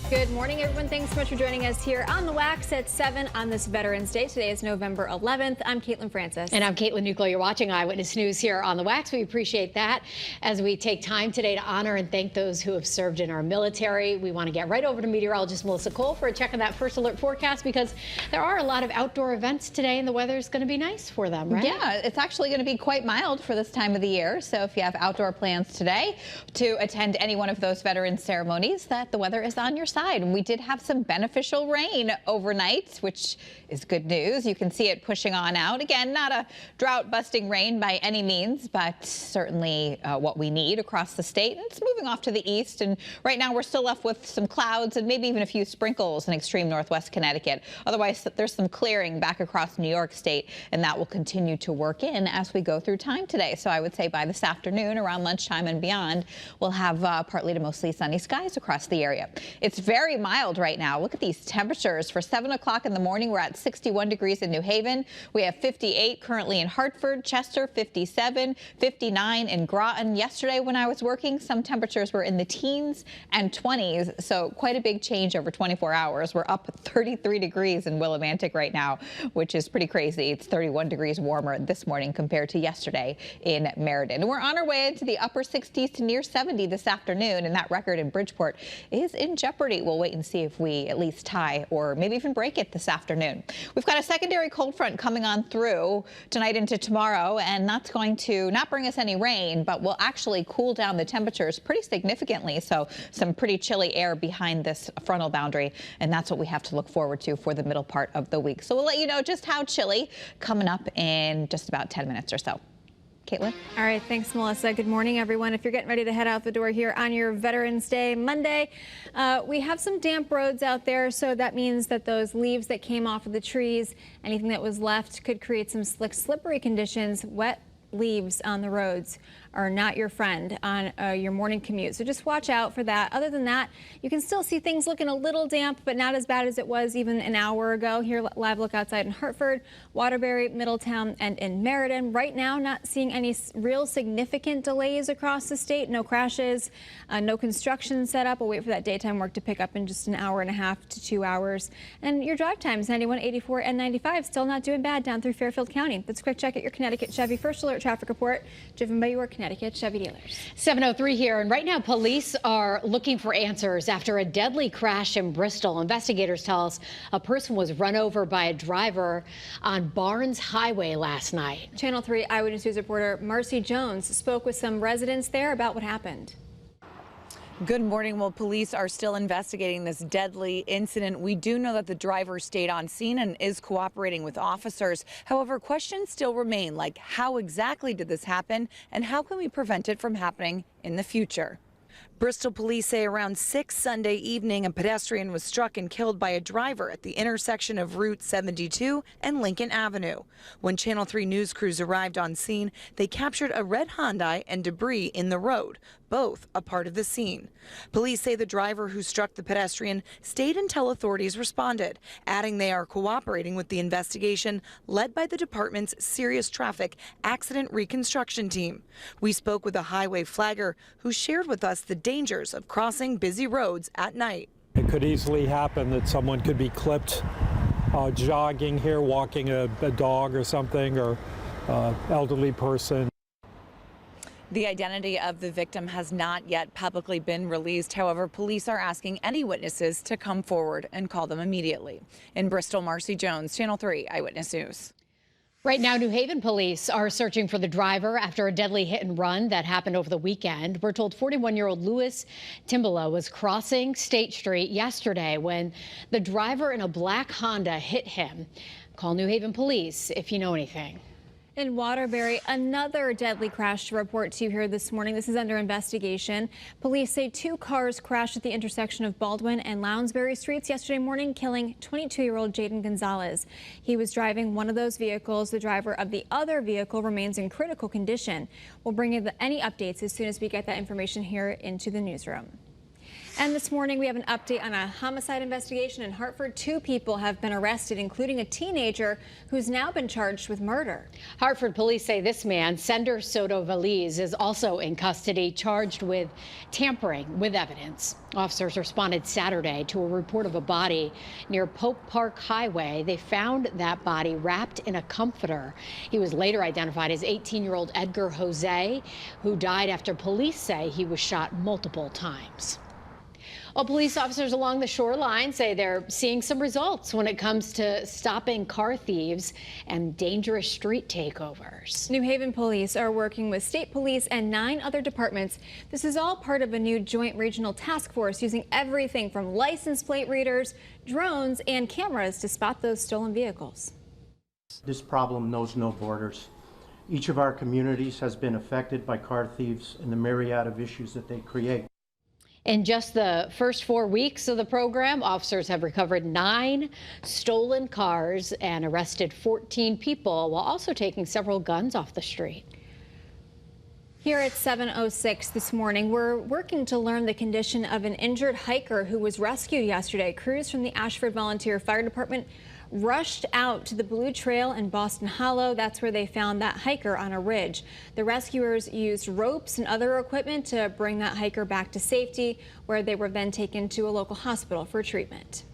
Good morning, everyone. Thanks so much for joining us here on The Wax at 7 on this Veterans Day. Today is November 11th. I'm Caitlin Francis. And I'm Caitlin Nuclo. You're watching Eyewitness News here on The Wax. We appreciate that as we take time today to honor and thank those who have served in our military. We want to get right over to meteorologist Melissa Cole for a check on that first alert forecast, because there are a lot of outdoor events today and the weather is going to be nice for them, right? Yeah, it's actually going to be quite mild for this time of the year. So if you have outdoor plans today to attend any one of those veterans ceremonies, that the weather is on your side. And we did have some beneficial rain overnight, which is good news. You can see it pushing on out. Again, not a drought-busting rain by any means, but certainly what we need across the state. And it's moving off to the east. And right now we're still left with some clouds and maybe even a few sprinkles in extreme northwest Connecticut. Otherwise, there's some clearing back across New York State, and that will continue to work in as we go through time today. So I would say by this afternoon, around lunchtime and beyond, we'll have partly to mostly sunny skies across the area. It's very mild right now. Look at these temperatures. For 7 o'clock in the morning, we're at 61 degrees in New Haven. We have 58 currently in Hartford, Chester, 57, 59 in Groton. Yesterday when I was working, some temperatures were in the teens and 20s, so quite a big change over 24 hours. We're up 33 degrees in Willimantic right now, which is pretty crazy. It's 31 degrees warmer this morning compared to yesterday in Meriden. We're on our way into the upper 60s to near 70 this afternoon, and that record in Bridgeport is in jeopardy. We'll wait and see if we at least tie or maybe even break it this afternoon. We've got a secondary cold front coming on through tonight into tomorrow, and that's going to not bring us any rain, but will actually cool down the temperatures pretty significantly. So some pretty chilly air behind this frontal boundary, and that's what we have to look forward to for the middle part of the week. So we'll let you know just how chilly coming up in just about 10 minutes or so. Caitlin? All right, thanks, Melissa. Good morning, everyone. If you're getting ready to head out the door here on your Veterans Day Monday, we have some damp roads out there, so that means that those leaves that came off of the trees, anything that was left, could create some slick, slippery conditions. Wet leaves on the roads are not your friend on your morning commute, so just watch out for that. Other than that, you can still see things looking a little damp, but not as bad as it was even an hour ago. Here, live look outside in Hartford, Waterbury, Middletown, and in Meriden. Right now, not seeing any real significant delays across the state. No crashes, no construction set up. We'll wait for that daytime work to pick up in just an hour and a half to 2 hours. And your drive times, 91, 84, and 95, still not doing bad down through Fairfield County. Let's quick check at your Connecticut Chevy First Alert traffic report, driven by your Connecticut Chevy dealers. 7:03 here, and right now police are looking for answers after a deadly crash in Bristol. Investigators tell us a person was run over by a driver on Barnes Highway last night. Channel 3 Eyewitness News reporter Marcy Jones spoke with some residents there about what happened. Good morning. Well, police are still investigating this deadly incident. We do know that the driver stayed on scene and is cooperating with officers. However, questions still remain, like how exactly did this happen and how can we prevent it from happening in the future? Bristol police say around 6 Sunday evening, a pedestrian was struck and killed by a driver at the intersection of Route 72 and Lincoln Avenue. When Channel 3 news crews arrived on scene, they captured a red Hyundai and debris in the road, both a part of the scene. Police say the driver who struck the pedestrian stayed until authorities responded, adding they are cooperating with the investigation led by the department's Serious Traffic Accident Reconstruction Team. We spoke with a highway flagger who shared with us the dangers of crossing busy roads at night. It could easily happen that someone could be clipped jogging here, walking a dog or something, or elderly person. The identity of the victim has not yet publicly been released. However, police are asking any witnesses to come forward and call them immediately. In Bristol, Marcy Jones, Channel 3 Eyewitness News. Right now, New Haven police are searching for the driver after a deadly hit and run that happened over the weekend. We're told 41-year-old Louis Timbola was crossing State Street yesterday when the driver in a black Honda hit him. Call New Haven police if you know anything. In Waterbury, another deadly crash to report to you here this morning. This is under investigation. Police say 2 cars crashed at the intersection of Baldwin and Lounsbury Streets yesterday morning, killing 22-year-old Jaden Gonzalez. He was driving one of those vehicles. The driver of the other vehicle remains in critical condition. We'll bring you any updates as soon as we get that information here into the newsroom. And this morning we have an update on a homicide investigation in Hartford. 2 people have been arrested, including a teenager who's now been charged with murder. Hartford police say this man, Sender Soto Valiz, is also in custody, charged with tampering with evidence. Officers responded Saturday to a report of a body near Pope Park Highway. They found that body wrapped in a comforter. He was later identified as 18-year-old Edgar Jose, who died after police say he was shot multiple times. Well, police officers along the shoreline say they're seeing some results when it comes to stopping car thieves and dangerous street takeovers. New Haven police are working with state police and 9 other departments. This is all part of a new joint regional task force using everything from license plate readers, drones, and cameras to spot those stolen vehicles. This problem knows no borders. Each of our communities has been affected by car thieves and the myriad of issues that they create. In just the first 4 weeks of the program, officers have recovered 9 stolen cars and arrested 14 people, while also taking several guns off the street. Here at 7:06 this morning, we're working to learn the condition of an injured hiker who was rescued yesterday. Crews from the Ashford Volunteer Fire Department rushed out to the Blue Trail in Boston Hollow. That's where they found that hiker on a ridge. The rescuers used ropes and other equipment to bring that hiker back to safety, where they were then taken to a local hospital for treatment.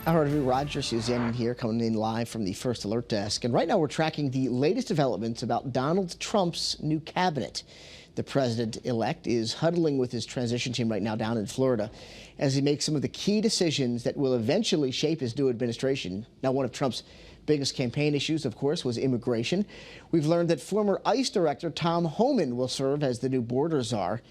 Roger Suzanne here, coming in live from the First Alert Desk. And right now we're tracking the latest developments about Donald Trump's new cabinet. The president-elect is huddling with his transition team right now down in Florida as he makes some of the key decisions that will eventually shape his new administration. Now, one of Trump's biggest campaign issues, of course, was immigration. We've learned that former ICE Director Tom Homan will serve as the new border czar.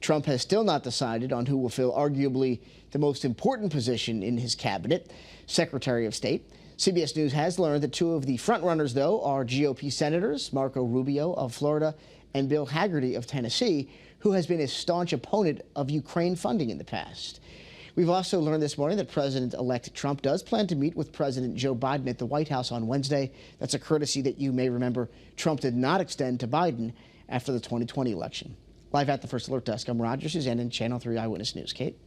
Trump has still not decided on who will fill arguably the most important position in his cabinet, Secretary of State. CBS News has learned that 2 of the frontrunners, though, are GOP Senators Marco Rubio of Florida and Bill Hagerty of Tennessee, who has been a staunch opponent of Ukraine funding in the past. We've also learned this morning that President-elect Trump does plan to meet with President Joe Biden at the White House on Wednesday. That's a courtesy that you may remember Trump did not extend to Biden after the 2020 election. Live at the First Alert Desk, I'm Roger Suzanne in Channel 3 Eyewitness News. Kate?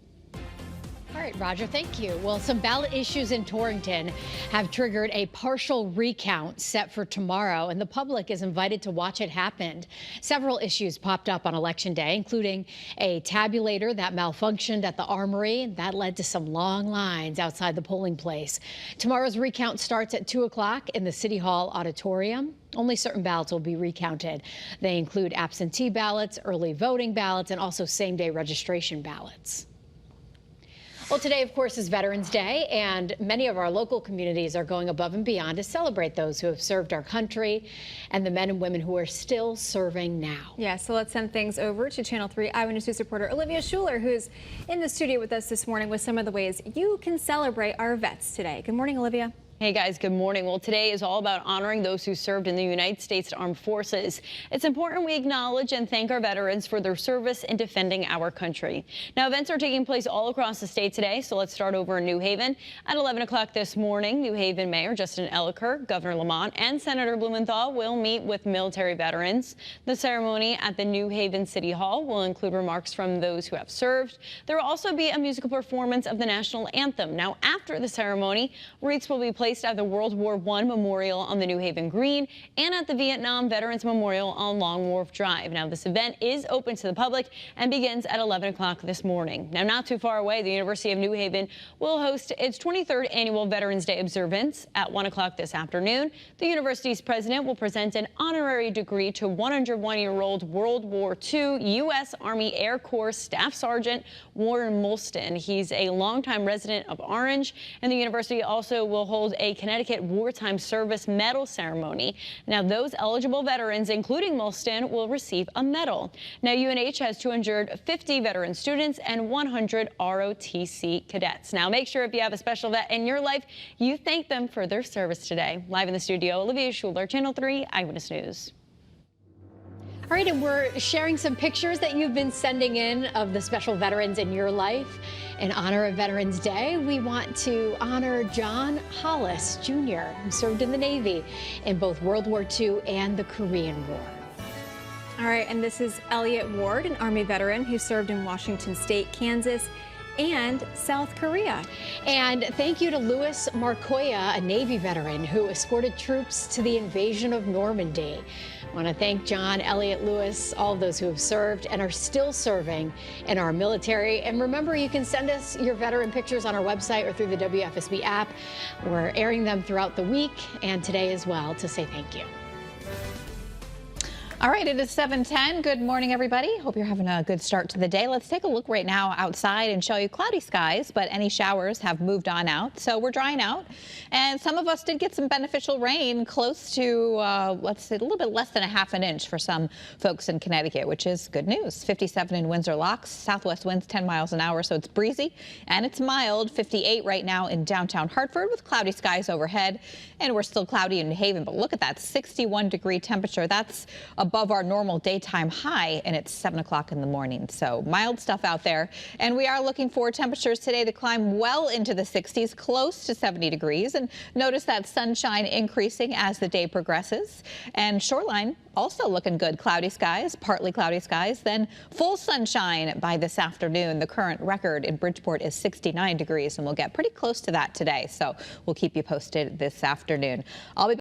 All right, Roger, thank you. Well, some ballot issues in Torrington have triggered a partial recount set for tomorrow, and the public is invited to watch it happen. Several issues popped up on Election Day, including a tabulator that malfunctioned at the Armory. That led to some long lines outside the polling place. Tomorrow's recount starts at 2 o'clock in the City Hall auditorium. Only certain ballots will be recounted. They include absentee ballots, early voting ballots, and also same-day registration ballots. Well, today, of course, is Veterans Day, and many of our local communities are going above and beyond to celebrate those who have served our country and the men and women who are still serving now. Yeah, so let's send things over to Channel 3 Eyewitness News reporter Olivia Schuler, who's in the studio with us this morning with some of the ways you can celebrate our vets today. Good morning, Olivia. Hey guys, good morning. Well, today is all about honoring those who served in the United States Armed Forces. It's important we acknowledge and thank our veterans for their service in defending our country. Now, events are taking place all across the state today, so let's start over in New Haven. At 11 o'clock this morning, New Haven Mayor Justin Elliker, Governor Lamont, and Senator Blumenthal will meet with military veterans. The ceremony at the New Haven City Hall will include remarks from those who have served. There will also be a musical performance of the national anthem. Now, after the ceremony, wreaths will be placed at the World War I Memorial on the New Haven Green and at the Vietnam Veterans Memorial on Long Wharf Drive. Now, this event is open to the public and begins at 11 o'clock this morning. Now, not too far away, the University of New Haven will host its 23rd annual Veterans Day observance at 1 o'clock this afternoon. The university's president will present an honorary degree to 101-year-old World War II U.S. Army Air Corps Staff Sergeant Warren Molston. He's a longtime resident of Orange, and the university also will hold a Connecticut Wartime Service Medal ceremony. Now, those eligible veterans, including Molston, will receive a medal. Now, UNH has 250 veteran students and 100 ROTC cadets. Now, make sure if you have a special vet in your life, you thank them for their service today. Live in the studio, Olivia Schuler, Channel 3 Eyewitness News. All right, and we're sharing some pictures that you've been sending in of the special veterans in your life. In honor of Veterans Day, we want to honor John Hollis Jr., who served in the Navy in both World War II and the Korean War. All right, and this is Elliot Ward, an Army veteran who served in Washington State, Kansas, and South Korea. And thank you to Louis Marcoya, a Navy veteran who escorted troops to the invasion of Normandy. I want to thank John, Elliot, Lewis, all of those who have served and are still serving in our military. And remember, you can send us your veteran pictures on our website or through the WFSB app. We're airing them throughout the week and today as well to say thank you. All right, it is 7:10. Good morning, everybody. Hope you're having a good start to the day. Let's take a look right now outside and show you cloudy skies, but any showers have moved on out. So we're drying out. And some of us did get some beneficial rain close to, let's say, a little bit less than a half an inch for some folks in Connecticut, which is good news. 57 in Windsor Locks, southwest winds 10 miles an hour, so it's breezy and it's mild. 58 right now in downtown Hartford with cloudy skies overhead. And we're still cloudy in New Haven, but look at that 61-degree temperature. That's above our normal daytime high, and it's 7 o'clock in the morning. So mild stuff out there. And we are looking for temperatures today to climb well into the 60s, close to 70 degrees. And notice that sunshine increasing as the day progresses. And shoreline also looking good. Cloudy skies, partly cloudy skies, then full sunshine by this afternoon. The current record in Bridgeport is 69 degrees, and we'll get pretty close to that today. So we'll keep you posted this afternoon. I'll be